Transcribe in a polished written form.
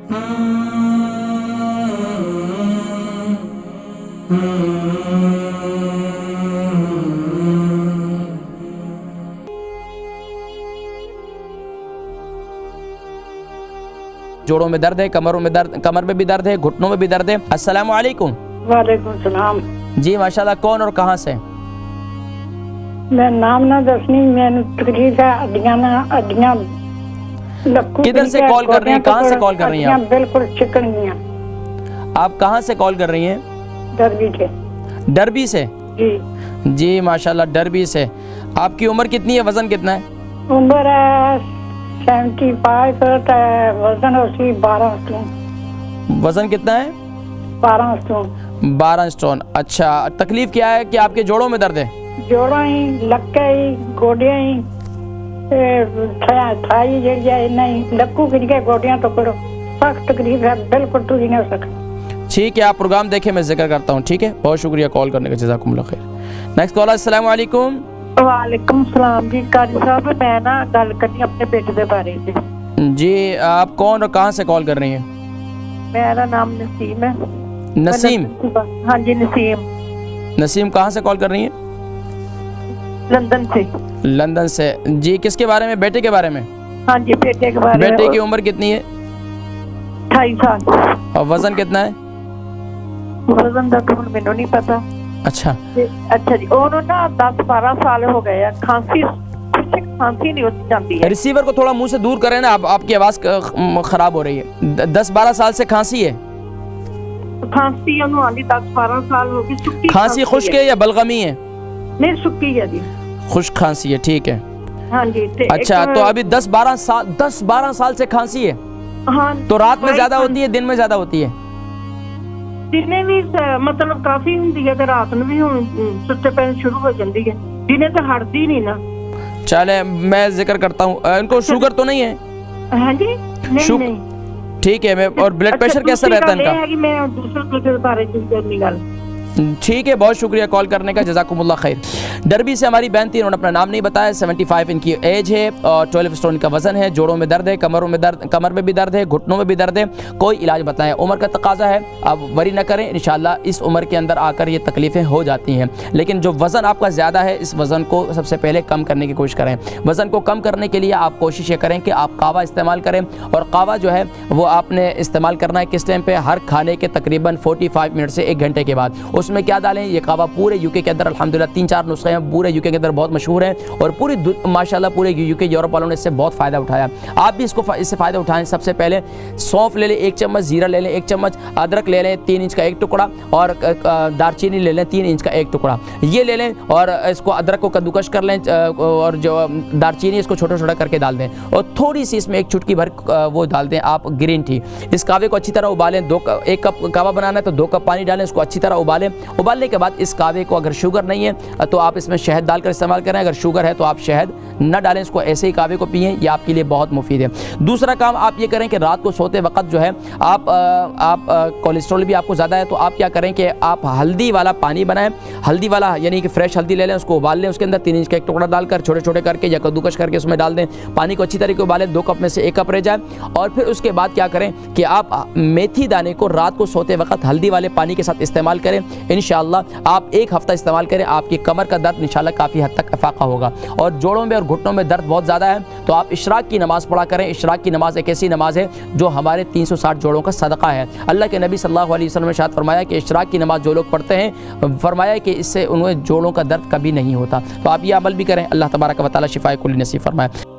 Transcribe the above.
जोड़ों में दर्द है, कमरों में दर्द, कमर में भी दर्द है, घुटनों में भी दर्द है। अस्सलाम वालेकुम। वालेकुम सलाम जी माशाल्लाह, कौन और कहाँ से? मैं नाम ना दसनी, मैंने तकलीफ है अड्डियां लक्कू। किधर से कॉल कर रही हैं, कहाँ से कॉल कर रही हैं आप? बिल्कुल चिकन गया। आप कहाँ से कॉल कर रही हैं? डरबी से। डरबी से? जी जी माशाल्लाह, डरबी से। आपकी उम्र कितनी है, वजन कितना है? उम्र है 75, वजन है 12 स्टोन। वजन कितना है? 12 स्टोन। 12 स्टोन। अच्छा, तकलीफ क्या है कि आपके जोड़ों में दर्द है? जोड़ा ही, लक्के ही, गोडियां ही, थाई जड़ी नहीं, लक्कू गिर गए, गोडियां तो करो, सख्त तकलीफ है, बिल्कुल टूरी नहीं हो सकती। ठीक है, आप प्रोग्राम देखें, मैं जिक्र करता हूँ। ठीक है, बहुत शुक्रिया कॉल करने का, जज़ाकुमुल्लाह खैर। Next call. अस्सलाम वालेकुम। वालेकुम सलाम जी। काजी साहब, मैं ना गल करनी अपने बेटे के बारे में। जी, आप कौन और कहाँ से कॉल कर रही हैं? मेरा नाम नसीम है। नसीम? हाँ जी, नसीम। नसीम कहाँ से कॉल कर रही हैं? लंदन से। लंदन से। जी, किसके बारे में? बेटे के बारे में? हाँ जी, बेटे के बारे में। बेटे की उम्र कितनी है? 28 साल। और वजन कितना है? वजन का तो मैंने नहीं पता। अच्छा अच्छा जी, उन्होंने ना 10-12 साल हो गए, खांसी नहीं होती जाती है। रिसीवर को थोड़ा मुंह से दूर करें ना, आपकी आवाज खराब हो रही है। 10-12 साल से खांसी है? खांसी आंदी 10-12 साल हो गई। खांसी खुश्क है या बलगमी है? नहीं, सुक्की है जी। खुश्क खांसी है, ठीक है। हाँ जी। अच्छा, तो अभी 10-12 साल से खांसी है? हाँ। तो रात में ज्यादा होती है, दिन में ज्यादा होती है? दिने भी मतलब काफी होंगी है, रात में भी सुते पैन शुरू हो जाती है, दिने तो हटती नहीं ना। चले, मैं जिक्र करता हूँ। इनको शुगर तो नहीं है? हाँ जी, नहीं। ठीक है। मैं और ब्लड प्रेशर कैसा रहता है इनका? मैं दूसरे बारे में ठीक है, बहुत शुक्रिया कॉल करने का, जज़ाकुमुल्लाह खैर। डरबी से हमारी बहन थी, उन्होंने अपना नाम नहीं बताया। 75 इनकी एज है और 12 स्टोन का वजन है। जोड़ों में दर्द है, कमरों में दर्द, कमर में भी दर्द है, घुटनों में भी दर्द है। कोई इलाज बताएं। उम्र का तकाजा है, आप वरी ना करें, इंशाल्लाह इस उम्र के अंदर आकर ये तकलीफ़ें हो जाती हैं। लेकिन जो वज़न आपका ज़्यादा है, इस वज़न को सबसे पहले कम करने की कोशिश करें। वज़न को कम करने के लिए आप कोशिश ये करें कि आप कावा इस्तेमाल करें। और कावा जो है वो आपने इस्तेमाल करना है किस टाइम पर? हर खाने के तकरीबन 45 मिनट से 1 घंटे के बाद। उसमें क्या डालें? ये कावा पूरे यूके के अंदर अल्हम्दुलिल्लाह 3-4 नुस्खे हैं, पूरे यूके के अंदर बहुत मशहूर हैं और पूरी माशाल्लाह पूरे यूके यूरोप वालों ने इससे बहुत फ़ायदा उठाया। आप भी इससे फ़ायदा उठाएं। सबसे पहले सौंफ ले लें 1 चम्मच, जीरा ले लें 1 चम्मच, अदरक ले लें 3 इंच का 1 टुकड़ा और दारचीनी ले लें 3 इंच का 1 टुकड़ा। ये ले लें और इसको अदरक को कद्दूकश कर लें और जो दारचीनी इसको छोटा छोटा करके डाल दें और थोड़ी सी इसमें 1 चुटकी भर वो डाल दें आप ग्रीन टी। इस कावे को अच्छी तरह उबालें। 1 कप कावा बनाना है तो 2 कप पानी डालें, उसको अच्छी तरह उबालें। उबालने के बाद इस कावे को, अगर शुगर नहीं है तो आप इसमें शहद डालकर इस्तेमाल करें, अगर शुगर है तो आप शहद न डालें, इसको ऐसे ही कावे को पिएं, ये आपके लिए बहुत मुफीद है। दूसरा काम आप ये करें कि रात को सोते वक्त जो है आप कोलेस्ट्रॉल भी आपको ज़्यादा है तो आप क्या करें कि आप हल्दी वाला पानी बनाएं। हल्दी वाला यानी कि फ्रेश हल्दी ले लें, उसको उबाल लें, उसके अंदर 3 इंच का 1 टुकड़ा डालकर छोटे छोटे करके या कद्दूकश करके उसमें डाल दें। पानी को अच्छी तरीके से उबालें, 2 कप में से 1 कप रह जाए। और फिर उसके बाद क्या करें कि आप मेथी दाने को रात को सोते वक्त हल्दी वाले पानी के साथ इस्तेमाल करें। इंशाअल्लाह आप 1 हफ्ता इस्तेमाल करें, आपकी कमर का दर्द इंशाल्लाह काफ़ी हद तक इफाका होगा। और जोड़ों में और घुटनों में दर्द बहुत ज़्यादा है तो आप इशराक की नमाज़ पढ़ा करें। इशराक की नमाज़ एक ऐसी नमाज़ है जो हमारे 360 जोड़ों का सदका है। अल्लाह के नबी सल्लल्लाहु अलैहि वसल्लम ने इरशाद फरमाया कि इशराक की नमाज़ जो लोग पढ़ते हैं, फरमाया कि इससे उन्हें जोड़ों का दर्द कभी नहीं होता। तो आप ये अमल भी करें। अल्लाह तबारक व तआला शिफाए कुल्ली नसीब फरमाए।